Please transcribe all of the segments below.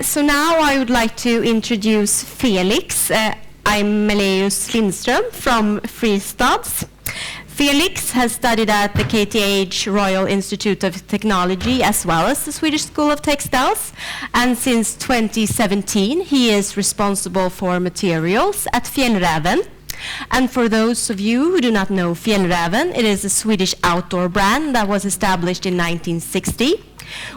So now I would like to introduce Felix. Aejmelaeus-Lindström from Fristads. Felix has studied at the KTH Royal Institute of Technology as well as the Swedish School of Textiles, and since 2017 he is responsible for materials at Fjällräven. And for those of you who do not know Fjällräven, it is a Swedish outdoor brand that was established in 1960,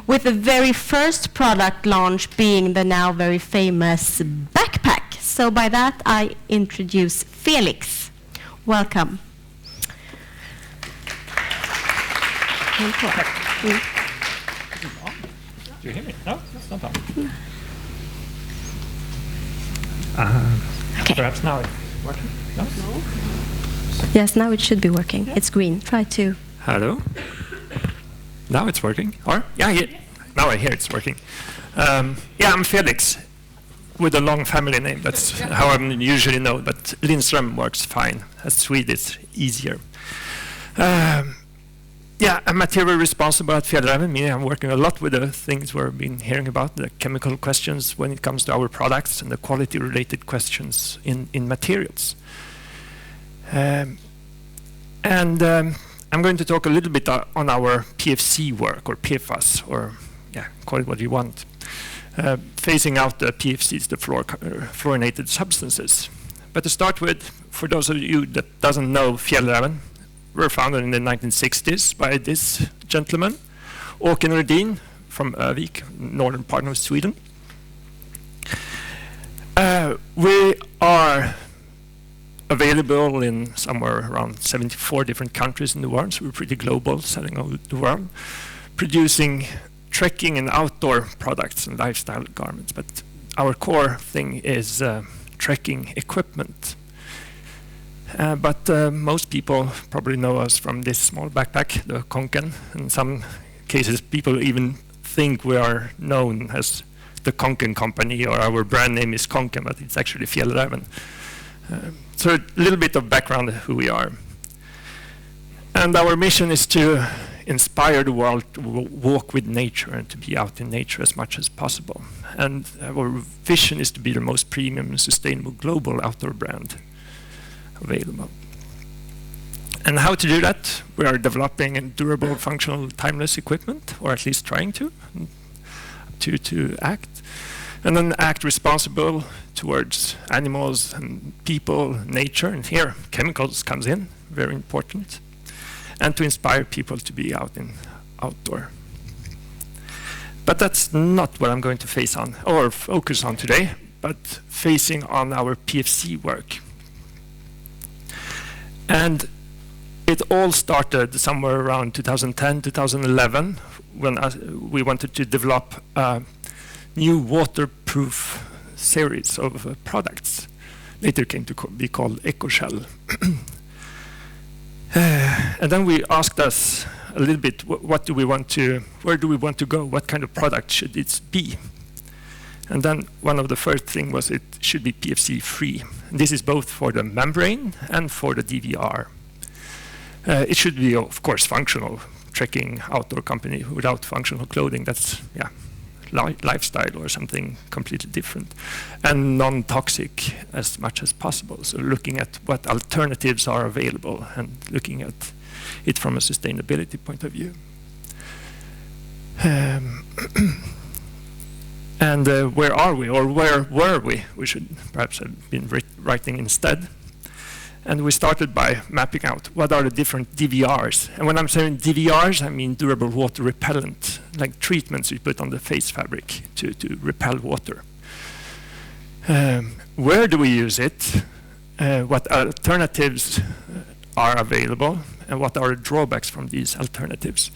with the very first product launch being the now very famous backpack. So by that I introduce Felix. Welcome. Do you hear me? No, it's not on. Okay. Perhaps now it's working? No? Yes, now it should be working. Yeah. It's green. Try to. Hello? Now it's working? Or? Yeah, now I hear it's working. Yeah, I'm Felix, with a long family name. That's how I'm usually known, but Lindström works fine. As Swedish, easier. Yeah, I'm material responsible at Fjällräven, meaning I'm working a lot with the things we've been hearing about, the chemical questions when it comes to our products and the quality-related questions in materials. I'm going to talk a little bit on our PFC work, or PFAS, or yeah, call it what you want. Phasing out the PFCs, the fluorinated substances. But to start with, for those of you that doesn't know Fjällräven, were founded in the 1960s by this gentleman, Åke Nordin from Övik, northern part of Sweden. We are available in somewhere around 74 different countries in the world, so we're pretty global, selling all the world, producing trekking and outdoor products and lifestyle garments. But our core thing is trekking equipment. But most people probably know us from this small backpack, the Konken. In some cases, people even think we are known as the Konken company, or our brand name is Konken, but it's actually Fjällräven. So a little bit of background of who we are. And our mission is to inspire the world to walk with nature and to be out in nature as much as possible. And our vision is to be the most premium and sustainable global outdoor brand available. And how to do that? We are developing a durable, functional, timeless equipment, or at least trying to act. And then act responsible towards animals and people, nature, and here chemicals comes in, very important. And to inspire people to be outdoor. But that's not what I'm going to focus on today, but facing on our PFC work. And it all started somewhere around 2010, 2011, when we wanted to develop a new waterproof series of products. Later came to be called EcoShell. And then we asked us a little bit, where do we want to go? What kind of product should it be? And then one of the first things was it should be PFC free. And this is both for the membrane and for the DVR. It should be, of course, functional. Trekking outdoor company without functional clothing, that's lifestyle or something completely different. And non-toxic as much as possible. So looking at what alternatives are available and looking at it from a sustainability point of view. And where are we, or where were we? We should perhaps have been writing instead. And we started by mapping out what are the different DVRs. And when I'm saying DVRs, I mean durable water repellent, like treatments you put on the face fabric to repel water. Where do we use it? What alternatives are available? And what are the drawbacks from these alternatives?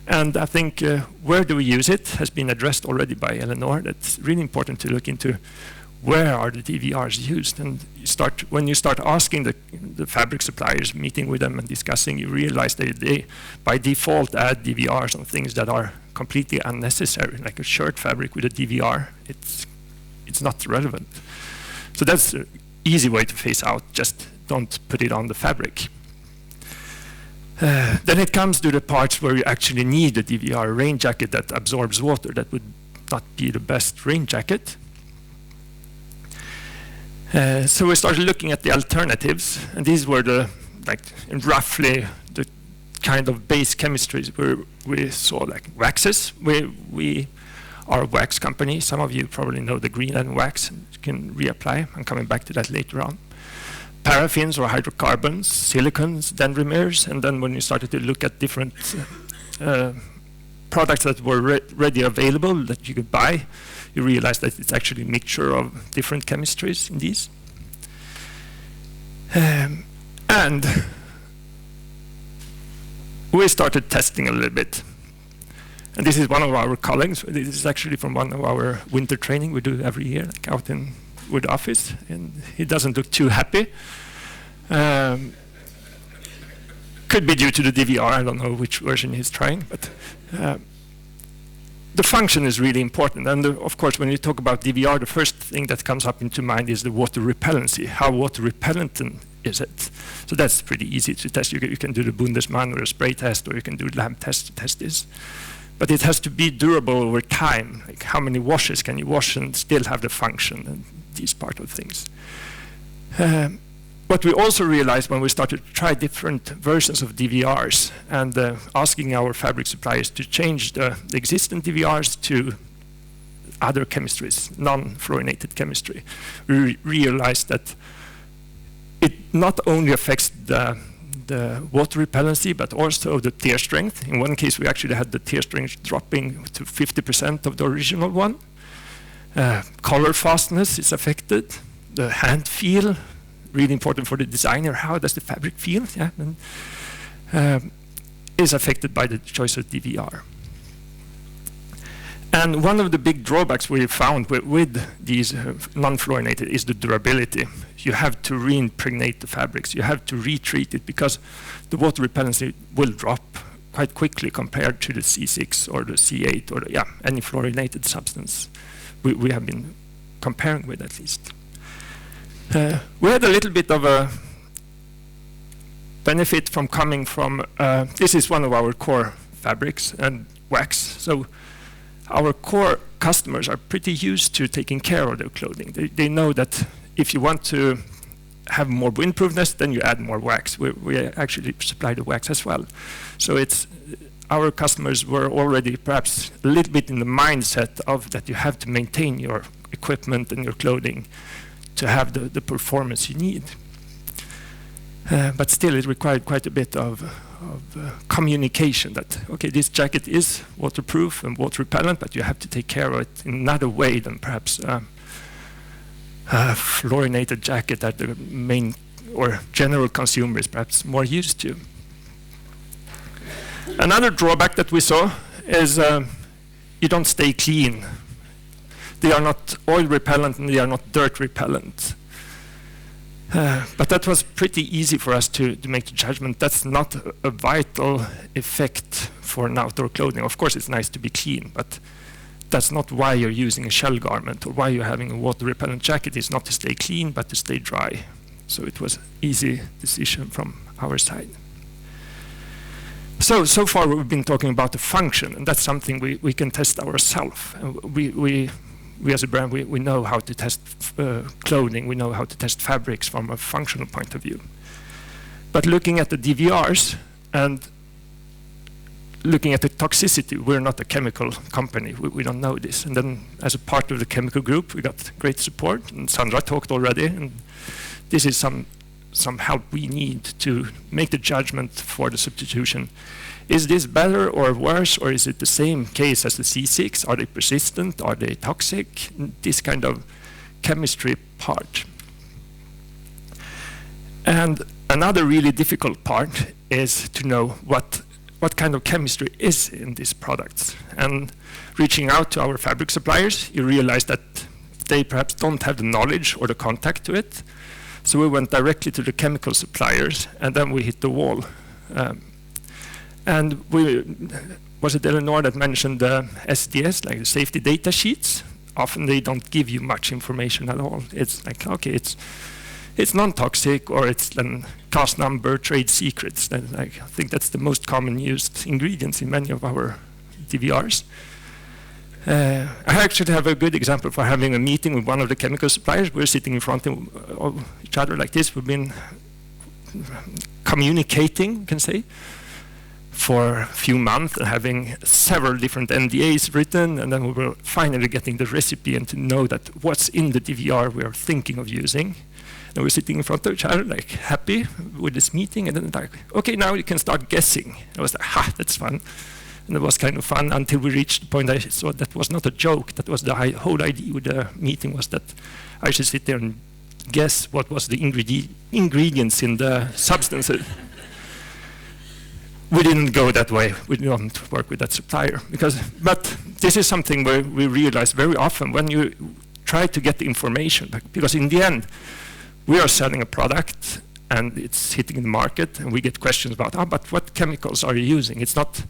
And I think where do we use it has been addressed already by Eleanor. That's really important to look into where are the DVRs used. And when you start asking the fabric suppliers, meeting with them and discussing, you realize that they by default add DVRs on things that are completely unnecessary, like a shirt fabric with a DVR. It's not relevant. So that's an easy way to phase out, just don't put it on the fabric. Then it comes to the parts where you actually need a DVR, a rain jacket that absorbs water. That would not be the best rain jacket. So we started looking at the alternatives, and these were the, like, roughly the kind of base chemistries where we saw, like, waxes. We are a wax company. Some of you probably know the Greenland wax, and you can reapply. I'm coming back to that later on. Paraffins or hydrocarbons, silicons, dendrimers, and then when you started to look at different products that were ready available that you could buy, you realize that it's actually a mixture of different chemistries in these. And we started testing a little bit. And this is one of our colleagues. This is actually from one of our winter training we do every year, like out in Wood office, and he doesn't look too happy. Could be due to the DVR, I don't know which version he's trying, but the function is really important. And of course, when you talk about DVR, the first thing that comes up into mind is the water repellency. How water repellent is it? So that's pretty easy to test. You can do the Bundesmann or a spray test, or you can do lamp test to test this. But it has to be durable over time. Like, how many washes can you wash and still have the function, and these part of things. What we also realized when we started to try different versions of DVRs and asking our fabric suppliers to change the existing DVRs to other chemistries, non-fluorinated chemistry, we realized that it not only affects the water repellency, but also the tear strength. In one case, we actually had the tear strength dropping to 50% of the original one. Color fastness is affected. The hand feel, really important for the designer. How does the fabric feel? Yeah, and, is affected by the choice of DVR. And one of the big drawbacks we found with these non-fluorinated is the durability. You have to re-impregnate the fabrics. You have to retreat it because the water repellency will drop quite quickly compared to the C6 or the C8 or any fluorinated substance we have been comparing with, at least. We had a little bit of a benefit from coming from, this is one of our core fabrics and wax. So our core customers are pretty used to taking care of their clothing. They know that if you want to have more windproofness, then you add more wax. We actually supply the wax as well. So it's, our customers were already perhaps a little bit in the mindset of that you have to maintain your equipment and your clothing to have the performance you need. But still, it required quite a bit of communication that, okay, this jacket is waterproof and water repellent, but you have to take care of it in another way than perhaps a fluorinated jacket that the main or general consumer is perhaps more used to. Another drawback that we saw is you don't stay clean. They are not oil repellent and they are not dirt repellent. But that was pretty easy for us to make the judgment. That's not a vital effect for an outdoor clothing. Of course, it's nice to be clean, but that's not why you're using a shell garment or why you're having a water repellent jacket. It's not to stay clean, but to stay dry. So it was an easy decision from our side. So far we've been talking about the function, and that's something we can test ourselves. We as a brand, we know how to test clothing, we know how to test fabrics from a functional point of view. But looking at the DVRs and looking at the toxicity, we're not a chemical company, we don't know this. And then as a part of the chemical group, we got great support, and Sandra talked already, and this is some help we need to make the judgment for the substitution. Is this better or worse, or is it the same case as the C6? Are they persistent? Are they toxic? This kind of chemistry part. And another really difficult part is to know what kind of chemistry is in these products. And reaching out to our fabric suppliers, you realize that they perhaps don't have the knowledge or the contact to it. So we went directly to the chemical suppliers, and then we hit the wall. And was it Eleanor that mentioned the SDS, like the safety data sheets? Often they don't give you much information at all. It's like, okay, it's non-toxic, or it's then cost number, trade secrets. And I think that's the most common used ingredients in many of our DVRs. I actually have a good example for having a meeting with one of the chemical suppliers. We're sitting in front of each other like this. We've been communicating, you can say, for a few months, and having several different NDAs written, and then we were finally getting the recipe and to know that what's in the DVR we are thinking of using. And we're sitting in front of each other, like happy with this meeting, and then like, okay, now we can start guessing. I was like, ha, that's fun. And it was kind of fun until we reached the point I saw that was not a joke. That was the whole idea with the meeting, was that I should sit there and guess what was the ingredients in the substances. We didn't go that way. We don't work with that supplier. But this is something where we realize very often when you try to get the information, because in the end, we are selling a product and it's hitting the market, and we get questions about, but what chemicals are you using? It's not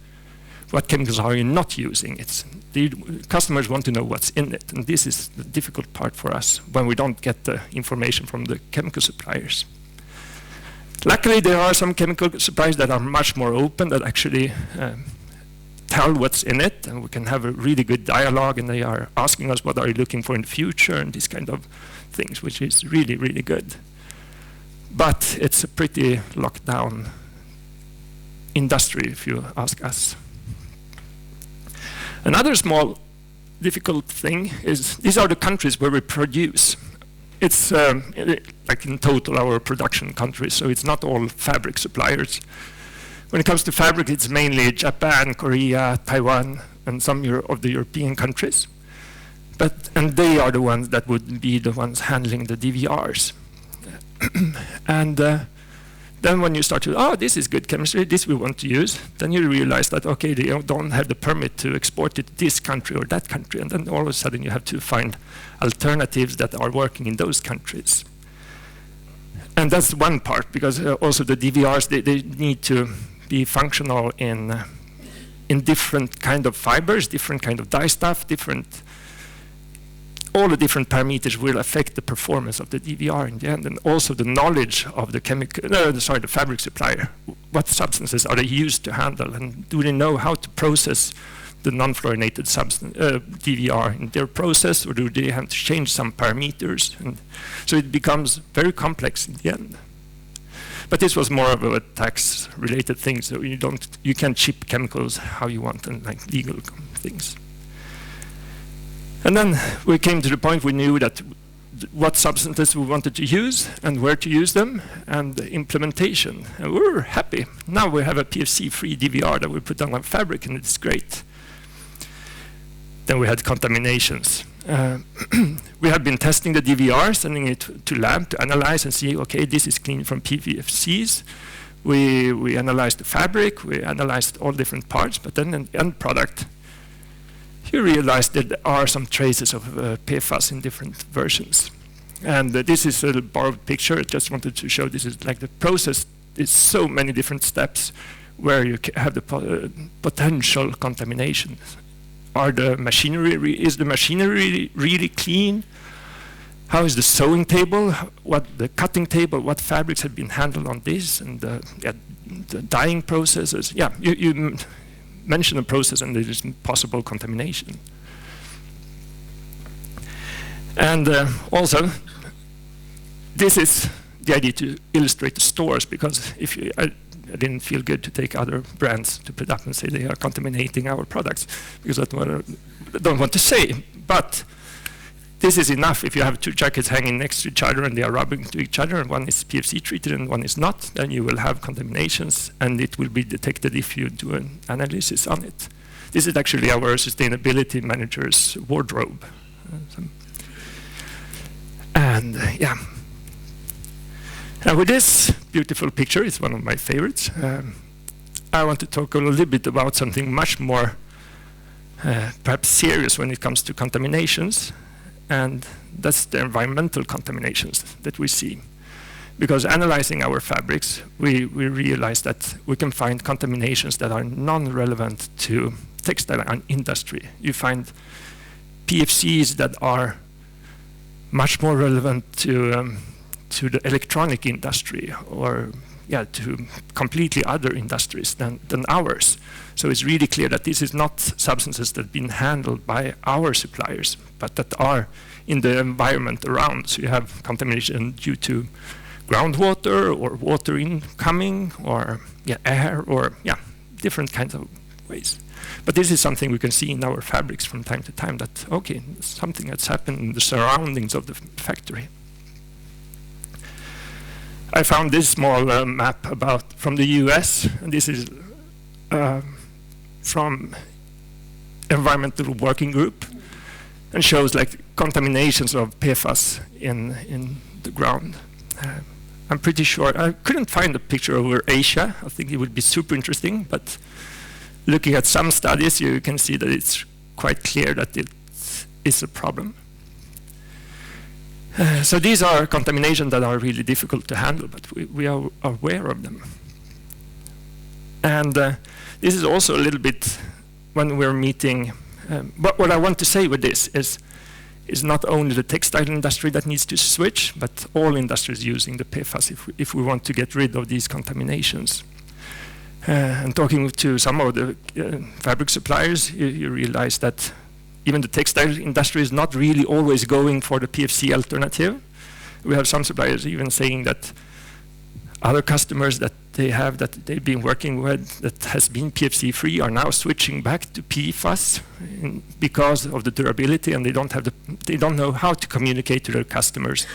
what chemicals are you not using. It's the customers want to know what's in it, and this is the difficult part for us when we don't get the information from the chemical suppliers. Luckily, there are some chemical suppliers that are much more open, that actually tell what's in it, and we can have a really good dialogue, and they are asking us what are you looking for in the future, and these kind of things, which is really, really good. But it's a pretty locked down industry, if you ask us. Another small difficult thing is these are the countries where we produce. It's like in total our production countries, so it's not all fabric suppliers. When it comes to fabric, it's mainly Japan, Korea, Taiwan, and some of the European countries. And they are the ones that would be the ones handling the DVRs. And then when you start to, this is good chemistry, this we want to use, then you realize that, okay, they don't have the permit to export it to this country or that country, and then all of a sudden you have to find alternatives that are working in those countries. And that's one part, because also the DVRs, they need to be functional in different kind of fibers, different kind of dye stuff, all the different parameters will affect the performance of the DVR in the end, and also the knowledge of the the fabric supplier. What substances are they used to handle, and do they know how to process the non-fluorinated DVR in their process, or do they have to change some parameters? And so it becomes very complex in the end. But this was more of a tax-related thing, so you can ship chemicals how you want, and like legal things. And then we came to the point we knew that what substances we wanted to use and where to use them, and the implementation. And we were happy. Now we have a PFC-free DVR that we put on our fabric, and it's great. Then we had contaminations. We had been testing the DVR, sending it to lab to analyze and see, okay, this is clean from PFCs. We analyzed the fabric, we analyzed all different parts, but then in the end product, you realize that there are some traces of PFAS in different versions. And this is a borrowed picture. I just wanted to show this is like the process is so many different steps where you have the potential contamination. Is the machinery really clean? How is the sewing table? What the cutting table? What fabrics have been handled on this? And the dyeing processes. Yeah, you mention a process and there is possible contamination. And also, this is the idea to illustrate the stores, because I didn't feel good to take other brands to put up and say they are contaminating our products, because that's what I don't want to say. But this is enough. If you have two jackets hanging next to each other and they are rubbing to each other, and one is PFC treated and one is not, then you will have contaminations, and it will be detected if you do an analysis on it. This is actually our sustainability manager's wardrobe. And yeah. Now with this beautiful picture, it's one of my favorites, I want to talk a little bit about something much more perhaps serious when it comes to contaminations. And that's the environmental contaminations that we see. Because analyzing our fabrics, we realize that we can find contaminations that are non-relevant to textile industry. You find PFCs that are much more relevant to the electronic industry, or to completely other industries than ours. So it's really clear that this is not substances that have been handled by our suppliers, but that are in the environment around. So you have contamination due to groundwater or water incoming or air or different kinds of ways. But this is something we can see in our fabrics from time to time, that, okay, something that's happened in the surroundings of the factory. I found this small map from the US, and this is from Environmental Working Group, and shows like contaminations of PFAS in the ground. I'm pretty sure, I couldn't find a picture over Asia. I think it would be super interesting, but looking at some studies, you can see that it's quite clear that it is a problem. So these are contaminations that are really difficult to handle, but we are aware of them. And this is also a little bit when we're meeting, but what I want to say with this is not only the textile industry that needs to switch, but all industries using the PFAS if we want to get rid of these contaminations. And talking to some of the fabric suppliers, you realize that even the textile industry is not really always going for the PFC alternative. We have some suppliers even saying that other customers that they've been working with that has been PFC free are now switching back to PFAS because of the durability, and they don't know how to communicate to their customers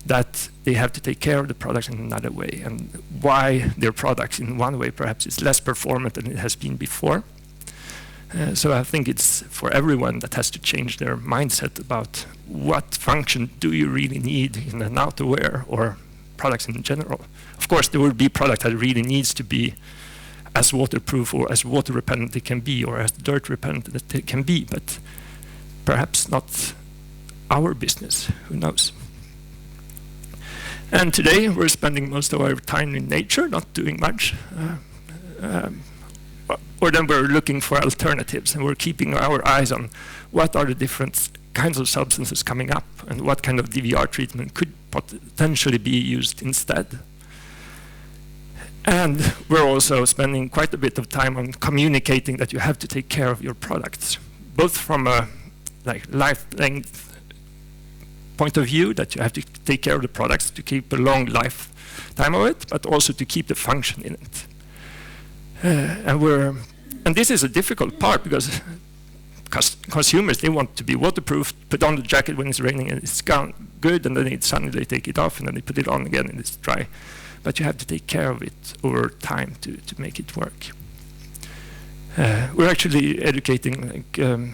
that they have to take care of the products in another way, and why their products in one way perhaps is less performant than it has been before. So I think it's for everyone that has to change their mindset about what function do you really need in an outerwear or products in general. Of course, there will be product that really needs to be as waterproof or as water repellent it can be, or as dirt repellent that it can be, but perhaps not our business, who knows. And today we're spending most of our time in nature, not doing much. Or then we're looking for alternatives, and we're keeping our eyes on what are the different kinds of substances coming up, and what kind of DVR treatment could potentially be used instead. And we're also spending quite a bit of time on communicating that you have to take care of your products, both from a life length point of view, that you have to take care of the products to keep a long lifetime of it, but also to keep the function in it. And this is a difficult part, because consumers, they want to be waterproof, put on the jacket when it's raining and it's gone good, and then suddenly they take it off and then they put it on again and it's dry. But you have to take care of it over time to make it work. We're actually educating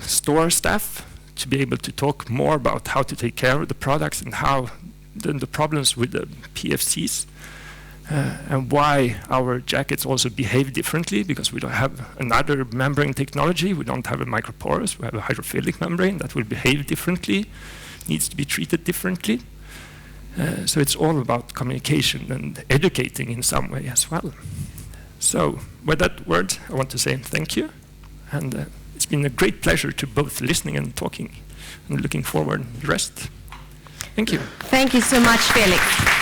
store staff to be able to talk more about how to take care of the products and how the problems with the PFCs. And why our jackets also behave differently, because we don't have another membrane technology. We don't have a microporous. We have a hydrophilic membrane that will behave differently, needs to be treated differently. So it's all about communication and educating in some way as well. So with that word, I want to say thank you. And it's been a great pleasure to both listening and talking, and looking forward to the rest. Thank you. Thank you so much, Felix.